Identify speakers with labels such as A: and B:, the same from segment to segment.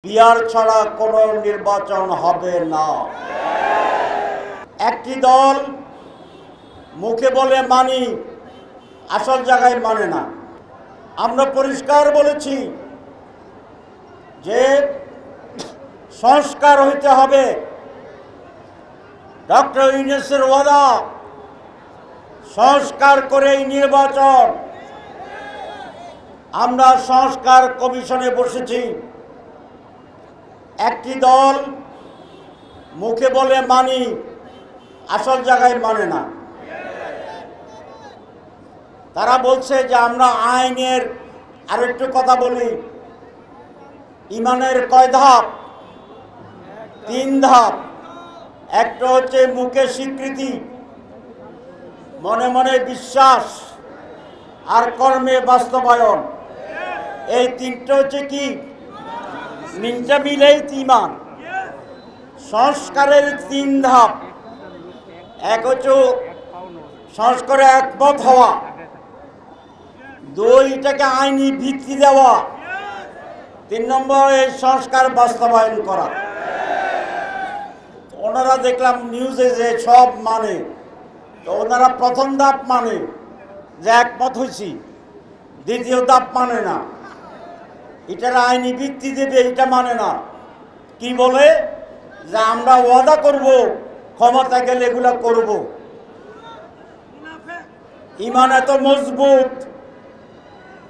A: বিহার ছাড়া কোনো নির্বাচন হবে না। একটি দল মুখে বলে মানি, আসল জায়গায় মানে না। আমরা পরিষ্কার বলেছি যে সংস্কার হইতে হবে। ডক্টর ইউনূসের ওয়াদা, সংস্কার করেই নির্বাচন। আমরা সংস্কার কমিশনে বসেছি। একটি দল মুখে বলে মানি, আসল জায়গায় মানে না। তারা বলছে যে আমরা আইনের আরেকটু কথা বলি, ইমানের কয় ধাপ? 3 ধাপ। একটা হচ্ছে মুখে স্বীকৃতি, মনে মনে বিশ্বাস, আর কর্মে বাস্তবায়ন। এই 3টা হচ্ছে কি? তিনটা মিলেই ঈমান। সংস্কারের 3 ধাপ। এক হচ্ছে সংস্কারে একমত হওয়া, 2 এটাকে আইনি ভিত্তি দেওয়া, 3 নম্বর এই সংস্কার বাস্তবায়ন করা। ওনারা দেখলাম নিউজে যে সব মানে, তো ওনারা প্রথম ধাপ মানে যে একমত হয়েছি, দ্বিতীয় ধাপ মানে না, এটার আইনি ভিত্তি দেবে, এটা মানে না। কি বলে যে আমরা ওয়াদা করব, ক্ষমতা গেলে এগুলা করব। ঈমান এত মজবুত,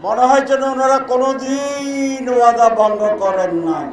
A: মনে হয় যেন ওনারা কোনোদিন ওয়াদা ভঙ্গ করেন নাই।